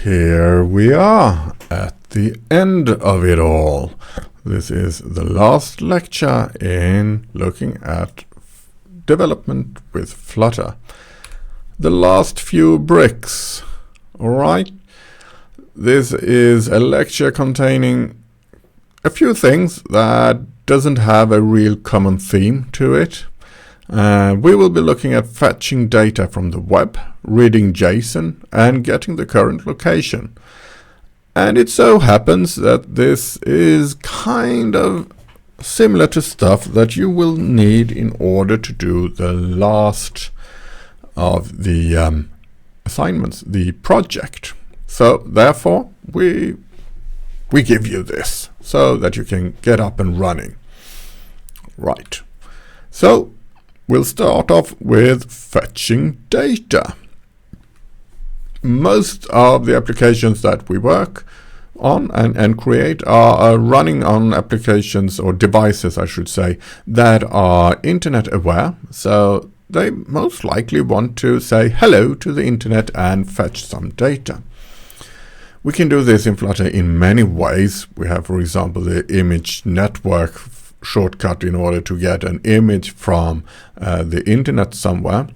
here we are at the end of it all. This is the last lecture in looking at development with Flutter. The last few bricks. Alright, this is a lecture containing a few things that doesn't have a real common theme to it. We will be looking at fetching data from the web, reading JSON, and getting the current location. And it so happens that this is kind of similar to stuff that you will need in order to do the last of the assignments, the project. So therefore, we give you this so that you can get up and running. Right. So we'll start off with fetching data. Most of the applications that we work on and create are running on applications or devices, I should say, that are internet aware. So they most likely want to say hello to the internet and fetch some data. We can do this in Flutter in many ways. We have, for example, the image network shortcut in order to get an image from the internet somewhere.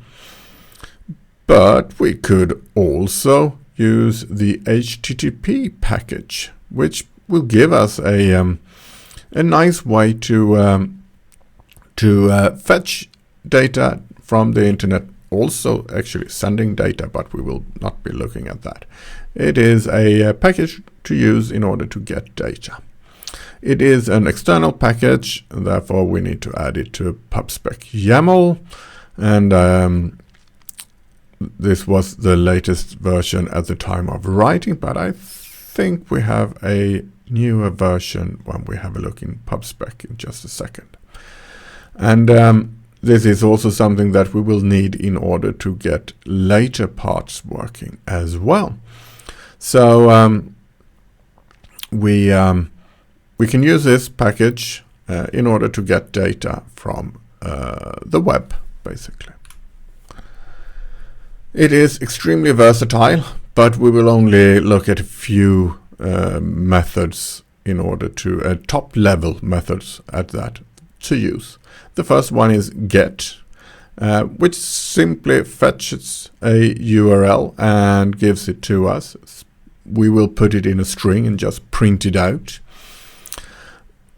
But we could also use the HTTP package, which will give us a nice way to fetch data from the internet, also actually sending data, but we will not be looking at that. It is a package to use in order to get data. It is an external package, and therefore we need to add it to pubspec YAML, and this was the latest version at the time of writing, but I think we have a newer version when we have a look in pubspec in just a second. And this is also something that we will need in order to get later parts working as well. So we can use this package in order to get data from the web, basically. It is extremely versatile, but we will only look at a few methods in order to, top-level methods at that, to use. The first one is get, which simply fetches a URL and gives it to us. We will put it in a string and just print it out.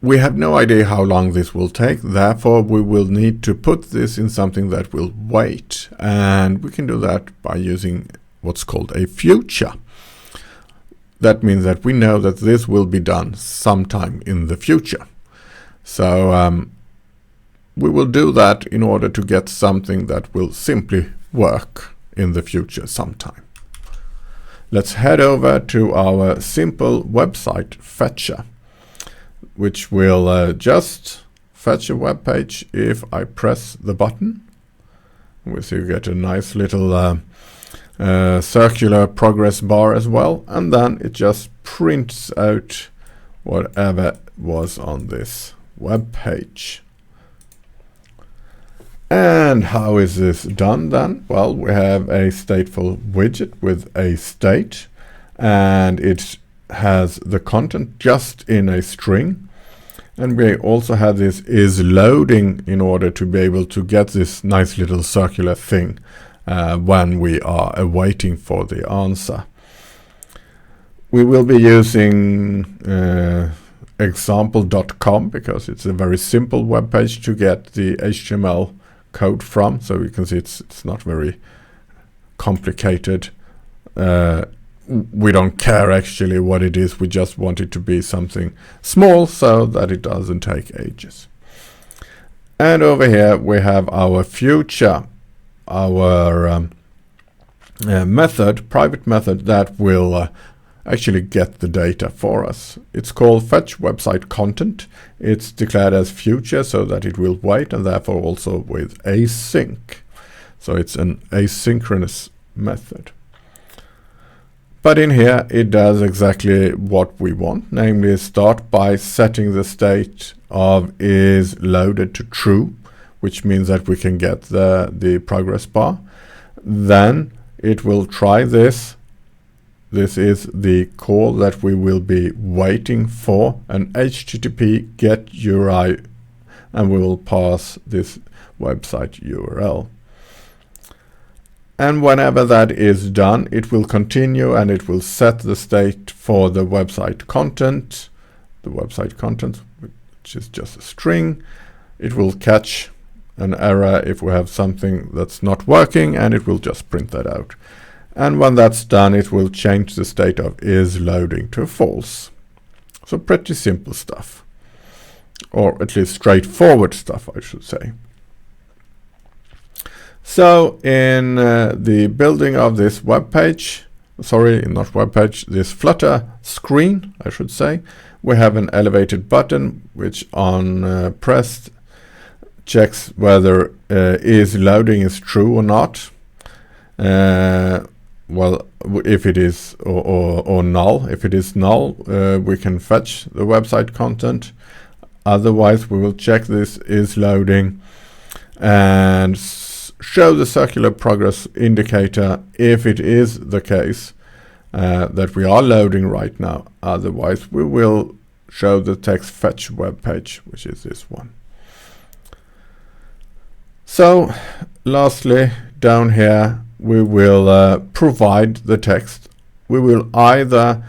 We have no idea how long this will take, therefore we will need to put this in something that will wait, and we can do that by using what's called a future. That means that we know that this will be done sometime in the future. So we will do that in order to get something that will simply work in the future sometime. Let's head over to our simple website fetcher, which will just fetch a web page if I press the button. We see you get a nice little circular progress bar as well, and then it just prints out whatever was on this web page. And how is this done then? Well, we have a stateful widget with a state, and it has the content just in a string, and we also have this is loading in order to be able to get this nice little circular thing when we are awaiting for the answer. We will be using example.com because it's a very simple web page to get the HTML code from, so you can see it's not very complicated. We don't care actually what it is, we just want it to be something small so that it doesn't take ages. And over here we have our future, our method, private method that will actually get the data for us. It's called fetch website content. It's declared as future so that it will wait, and therefore also with async. So it's an asynchronous method. But in here it does exactly what we want, namely start by setting the state of is loaded to true, which means that we can get the progress bar. Then it will try this this is the call that we will be waiting for, an HTTP GET URI, and we will pass this website URL. And whenever that is done, it will continue and it will set the state for the website content. The website content, which is just a string. It will catch an error if we have something that's not working, and it will just print that out. And when that's done, it will change the state of is loading to false. So pretty simple stuff, or at least straightforward stuff, I should say. So in the building of this web page, this Flutter screen, I should say, we have an elevated button which on pressed checks whether is loading is true or not. Well, if it is or null. If it is null, we can fetch the website content. Otherwise, we will check this is loading and show the circular progress indicator if it is the case that we are loading right now. Otherwise, we will show the text fetch web page, which is this one. So, lastly, down here, we will provide the text. We will either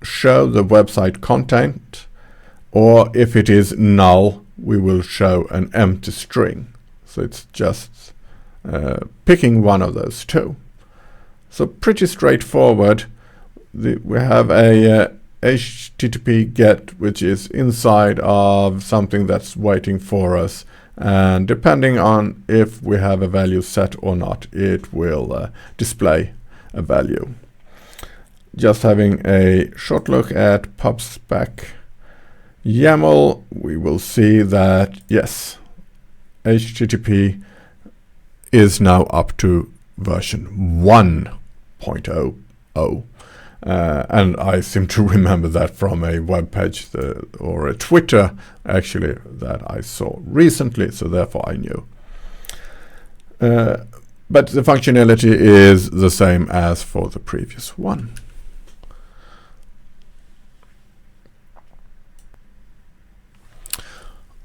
show the website content, or if it is null, we will show an empty string. So it's just picking one of those two. So pretty straightforward. We have a HTTP GET, which is inside of something that's waiting for us. And depending on if we have a value set or not, it will display a value. Just having a short look at pubspec YAML, we will see that yes, HTTP is now up to version 1.00. And I seem to remember that from a web page or a Twitter actually that I saw recently, so therefore I knew. But the functionality is the same as for the previous one.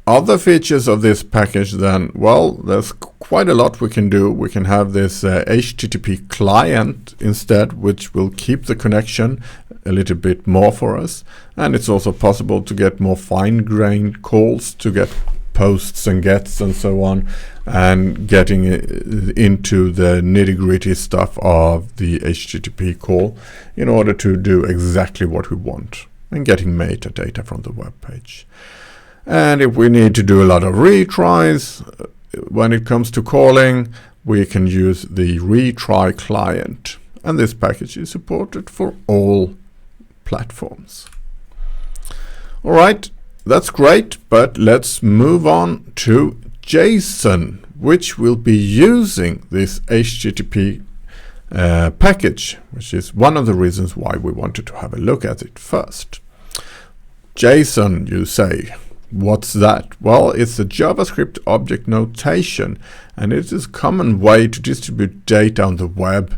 Other features of this package then, well, there's quite a lot we can do. We can have this HTTP client instead, which will keep the connection a little bit more for us. And it's also possible to get more fine-grained calls, to get posts and gets and so on, and getting into the nitty-gritty stuff of the HTTP call in order to do exactly what we want and getting metadata from the web page. And if we need to do a lot of retries when it comes to calling, we can use the retry client. And this package is supported for all platforms. All right, that's great, but let's move on to JSON, which will be using this HTTP package, which is one of the reasons why we wanted to have a look at it first. JSON, you say. What's that? Well, it's a JavaScript object notation, and it is a common way to distribute data on the web,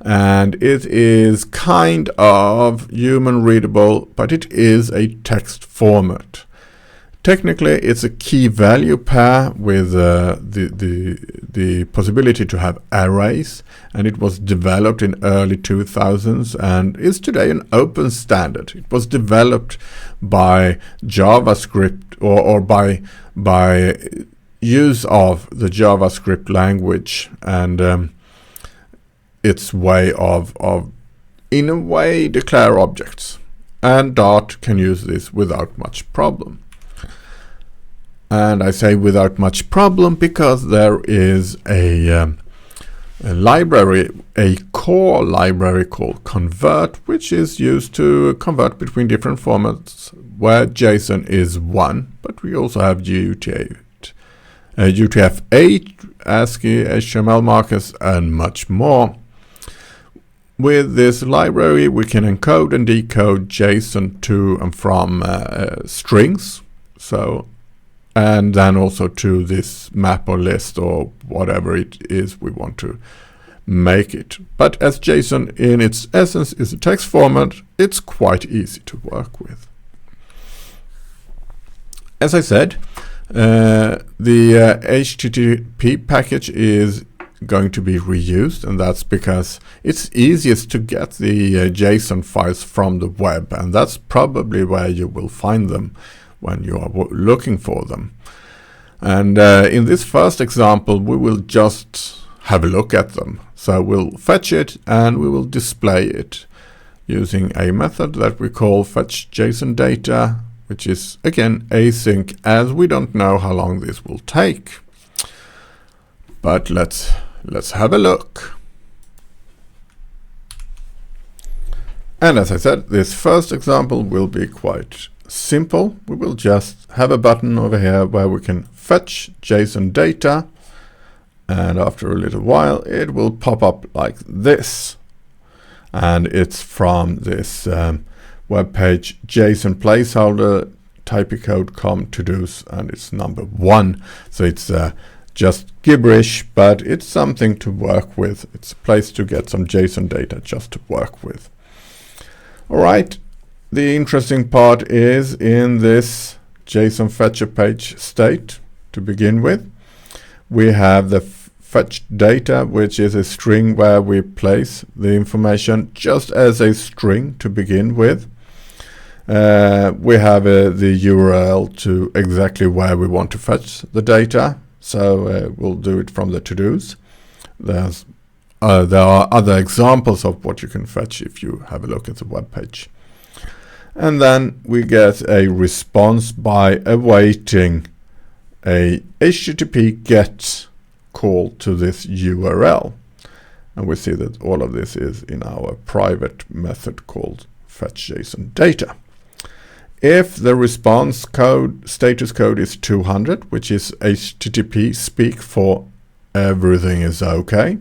and it is kind of human readable, but it is a text format. Technically, it's a key value pair with the possibility to have arrays, and it was developed in early 2000s and is today an open standard. It was developed by JavaScript or by use of the JavaScript language and its way of in a way declare objects, and Dart can use this without much problem. And I say without much problem because there is a library, a core library called convert, which is used to convert between different formats, where JSON is one, but we also have UTF-8, ASCII, HTML markers, and much more. With this library, we can encode and decode JSON to and from strings. And then also to this map or list or whatever it is we want to make it. But as JSON in its essence is a text format, it's quite easy to work with. As I said, the HTTP package is going to be reused, and that's because it's easiest to get the JSON files from the web, and that's probably where you will find them when you are looking for them. And in this first example, we will just have a look at them. So we'll fetch it and we will display it using a method that we call fetch JSON data, which is again async, as we don't know how long this will take. But let's have a look. And as I said, this first example will be quite simple. We will just have a button over here where we can fetch JSON data, and after a little while it will pop up like this, and it's from this web page JSON placeholder typicode.com to-dos, and it's number 1, so it's just gibberish, but it's something to work with. It's a place to get some JSON data just to work with. Alright, the interesting part is in this JSON fetcher page state. To begin with, we have the fetched data, which is a string where we place the information just as a string to begin with. We have the URL to exactly where we want to fetch the data, so we'll do it from the to-dos. There are other examples of what you can fetch if you have a look at the web page. And then we get a response by awaiting a HTTP GET call to this URL. And we see that all of this is in our private method called fetch JSON data. If the response code, status code is 200, which is HTTP speak for everything is okay,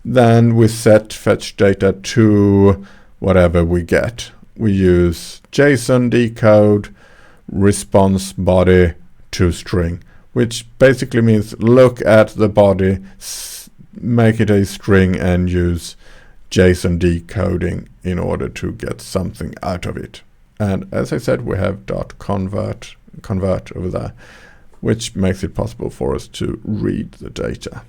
then we set fetch data to whatever we get. We use JSON decode response body to string, which basically means look at the body, make it a string, and use JSON decoding in order to get something out of it. And as I said, we have .convert over there, which makes it possible for us to read the data.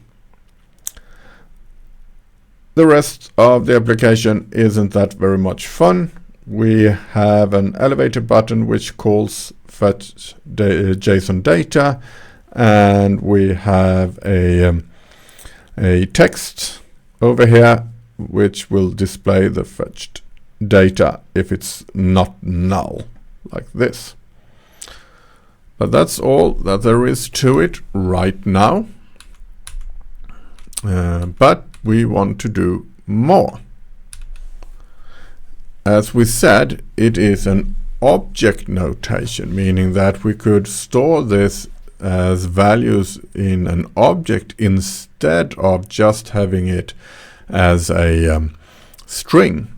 The rest of the application isn't that very much fun. We have an elevator button which calls fetch JSON data, and we have a text over here which will display the fetched data if it's not null, like this. But that's all that there is to it right now. But we want to do more. As we said, it is an object notation, meaning that we could store this as values in an object instead of just having it as a string.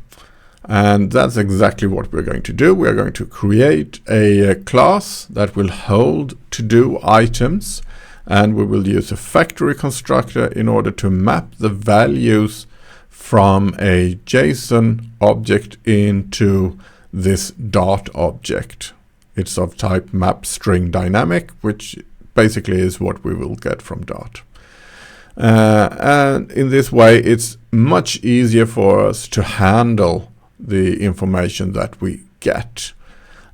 And that's exactly what we're going to do. We're going to create a class that will hold to-do items, and we will use a factory constructor in order to map the values from a JSON object into this Dart object. It's of type map string dynamic, which basically is what we will get from Dart. And in this way, it's much easier for us to handle the information that we get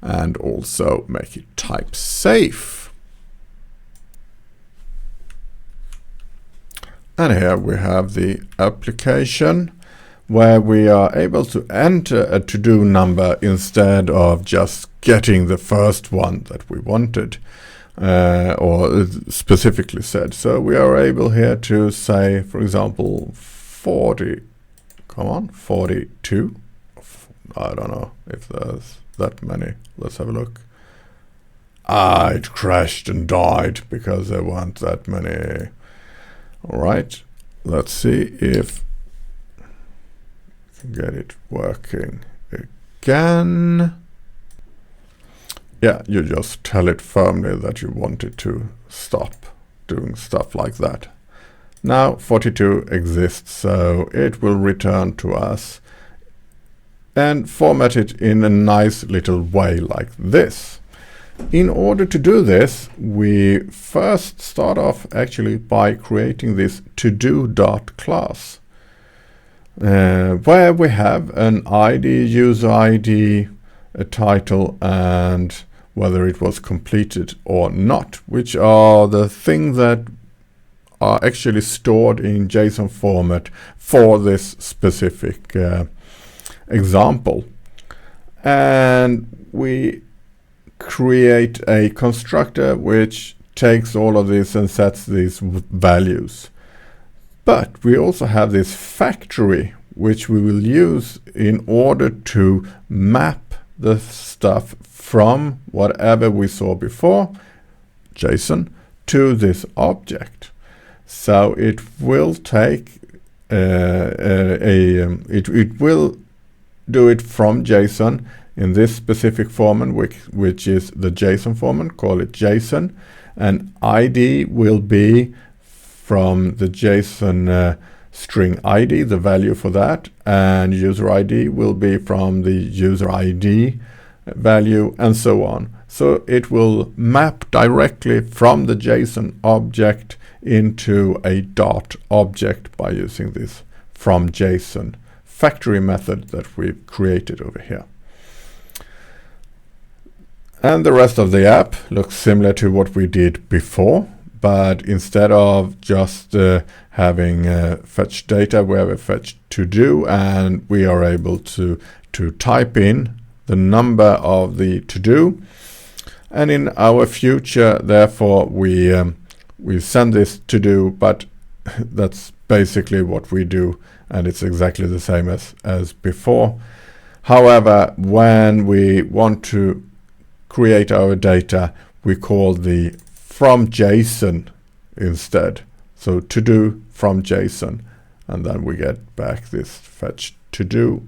and also make it type safe. And here we have the application where we are able to enter a to-do number instead of just getting the first one that we wanted, or specifically said. So we are able here to say, for example, 42. I don't know if there's that many. Let's have a look. It crashed and died because there weren't that many. All right, let's see if we can get it working again. Yeah, you just tell it firmly that you want it to stop doing stuff like that. Now 42 exists, so it will return to us and format it in a nice little way like this. In order to do this, we first start off actually by creating this todo.class, where we have an ID, user ID, a title, and whether it was completed or not, which are the things that are actually stored in JSON format for this specific example. And we create a constructor which takes all of this and sets these values. But we also have this factory which we will use in order to map the stuff from whatever we saw before, JSON, to this object. So it will take it will do it from JSON in this specific format, which is the JSON format, call it JSON, and ID will be from the JSON string ID, the value for that, and user ID will be from the user ID value, and so on. So it will map directly from the JSON object into a dot object by using this from JSON factory method that we've created over here. And the rest of the app looks similar to what we did before, but instead of just having fetch data, we have a fetch to do, and we are able to type in the number of the to do. And in our future, therefore, we send this to do, but that's basically what we do, and it's exactly the same as before. However, when we want to create our data, we call the from JSON instead. So to do from JSON, and then we get back this fetch to do,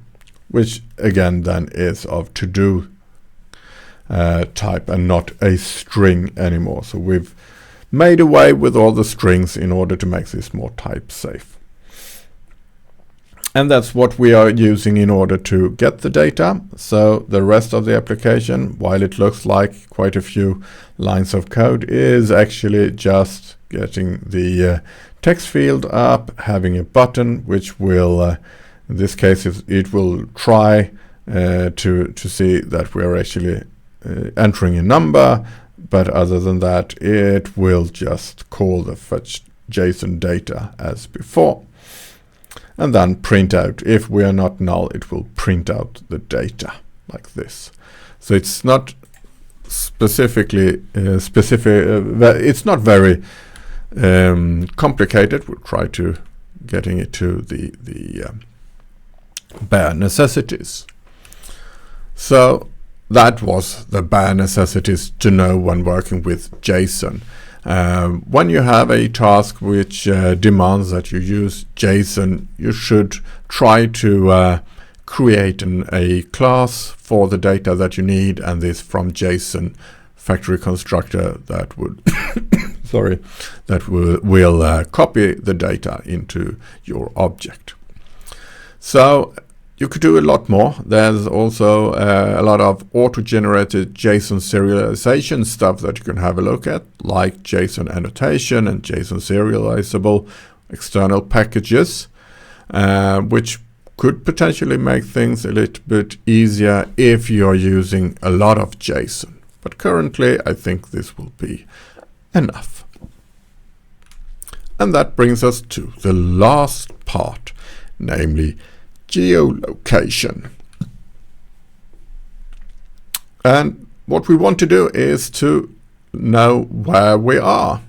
which again then is of to do type and not a string anymore. So we've made away with all the strings in order to make this more type safe. And that's what we are using in order to get the data. So the rest of the application, while it looks like quite a few lines of code, is actually just getting the text field up, having a button which will, in this case, it will try to see that we are actually entering a number, but other than that, it will just call the fetch JSON data as before. And then print out. If we are not null, it will print out the data like this. So it's not specifically it's not very complicated. We'll try to getting it to the bare necessities. So that was the bare necessities to know when working with JSON. When you have a task which demands that you use JSON, you should try to create a class for the data that you need, and this from JSON factory constructor that would will copy the data into your object. So you could do a lot more. There's also a lot of auto-generated JSON serialization stuff that you can have a look at, like JSON annotation and JSON serializable external packages, which could potentially make things a little bit easier if you're using a lot of JSON. But currently, I think this will be enough. And that brings us to the last part, namely geolocation. And what we want to do is to know where we are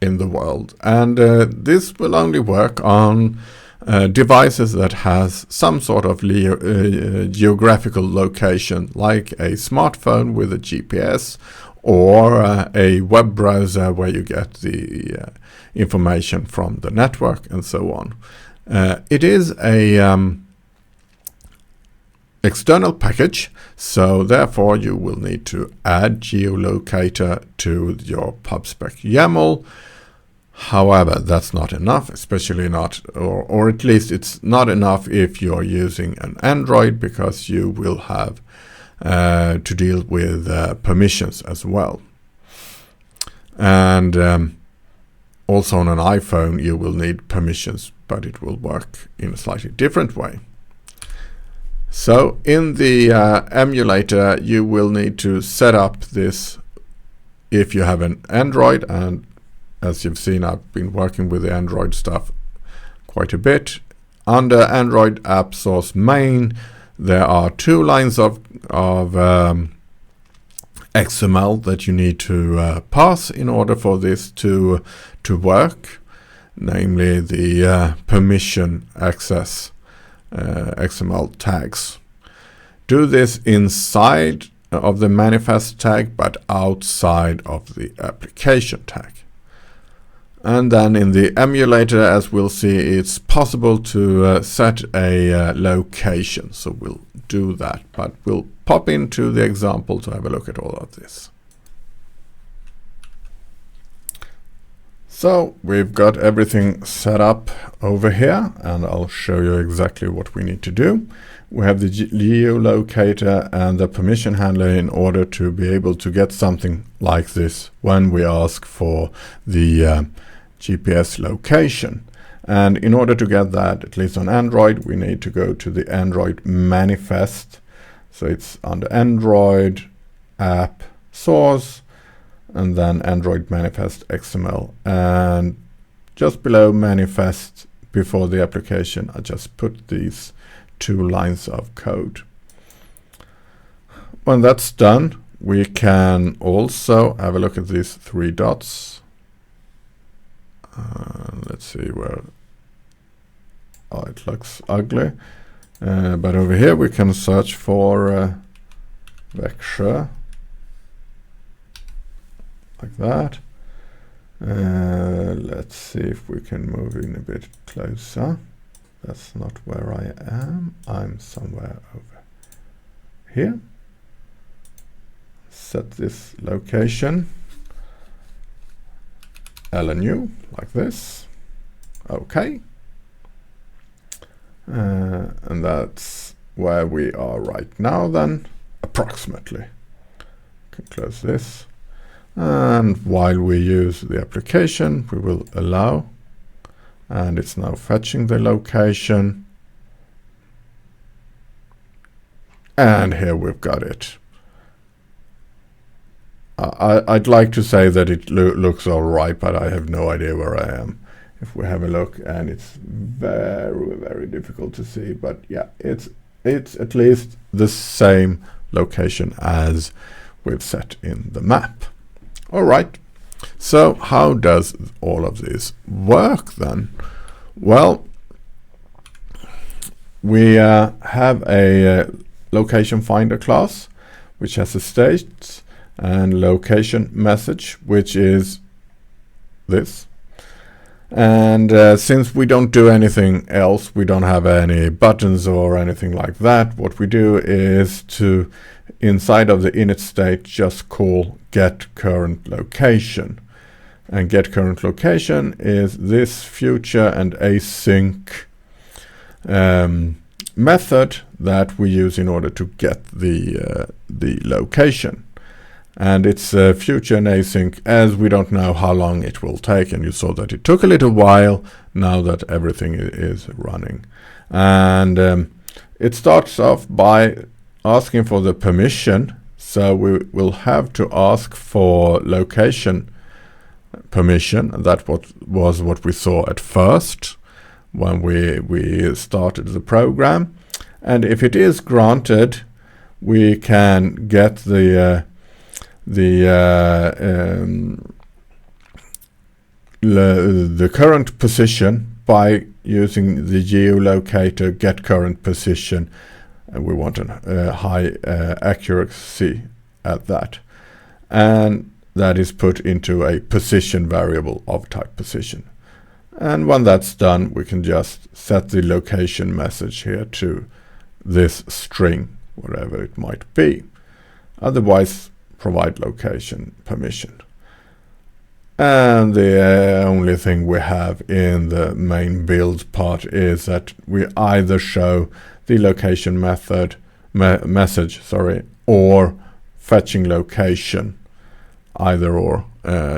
in the world, and this will only work on devices that has some sort of geographical location, like a smartphone with a GPS or a web browser where you get the information from the network and so on. It is a external package, so therefore you will need to add geolocator to your pubspec YAML. However, that's not enough, especially not, or at least it's not enough if you're using an Android, because you will have to deal with permissions as well. And also on an iPhone you will need permissions, but it will work in a slightly different way. So in the emulator you will need to set up this if you have an Android, and as you've seen, I've been working with the Android stuff quite a bit. Under Android app source main there are 2 lines of XML that you need to pass in order for this to work, namely the permission access XML tags. Do this inside of the manifest tag but outside of the application tag. And then in the emulator, as we'll see, it's possible to set a location. So we'll do that, but we'll pop into the example to have a look at all of this. So we've got everything set up over here, and I'll show you exactly what we need to do. We have the geolocator and the permission handler in order to be able to get something like this when we ask for the GPS location. And in order to get that, at least on Android, we need to go to the Android manifest. So it's under Android app source and then Android manifest XML, and just below manifest before the application I just put these 2 lines of code. When that's done, we can also have a look at these 3 dots. Let's see where, oh, it looks ugly, but over here we can search for Växjö, like that. Let's see if we can move in a bit closer. That's not where I am. I'm somewhere over here. Set this location LNU like this. Okay. And that's where we are right now then, approximately. Can close this. And while we use the application, we will allow, and it's now fetching the location. And here we've got it. I'd like to say that it looks all right, but I have no idea where I am. If we have a look, and it's very, very difficult to see, but yeah, it's at least the same location as we've set in the map. All right, so how does all of this work then? Well, we have a location finder class which has a state and location message, which is this. And since we don't do anything else, we don't have any buttons or anything like that, what we do is to, inside of the init state, just call get current location. And get current location is this future and async method that we use in order to get the location. And it's future and async, as we don't know how long it will take, and you saw that it took a little while now that everything is running. And it starts off by asking for the permission, so we will have to ask for location permission. That was what we saw at first when we started the program. And if it is granted, we can get the current position by using the geolocator get current position, and we want a high accuracy at that, and that is put into a position variable of type position. And when that's done, we can just set the location message here to this string, whatever it might be. Otherwise, provide location permission. And the only thing we have in the main build part is that we either show the location method message, or fetching location, either or,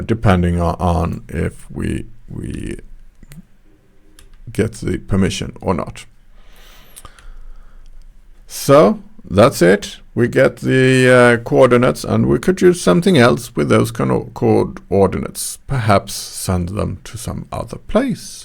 depending on if we get the permission or not. So that's it. We get the coordinates, and we could use something else with those coordinates. Perhaps send them to some other place.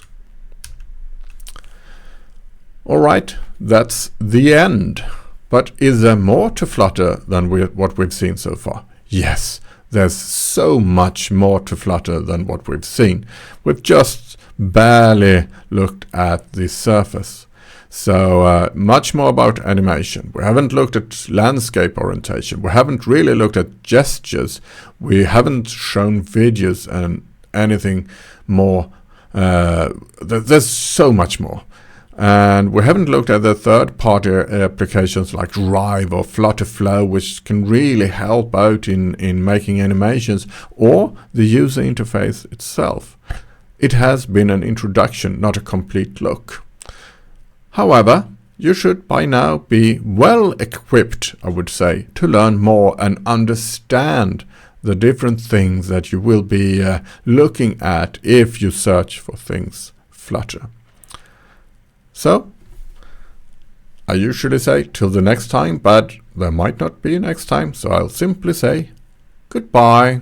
All right, that's the end. But is there more to Flutter than what we've seen so far? Yes, there's so much more to Flutter than what we've seen. We've just barely looked at the surface. So much more about animation. We haven't looked at landscape orientation. We haven't really looked at gestures. We haven't shown videos and anything more. There's so much more. And we haven't looked at the third-party applications like Drive or Flutter Flow, which can really help out in making animations, or the user interface itself. It has been an introduction, not a complete look. However, you should by now be well equipped, I would say, to learn more and understand the different things that you will be looking at if you search for things Flutter. So, I usually say till the next time, but there might not be a next time, so I'll simply say goodbye.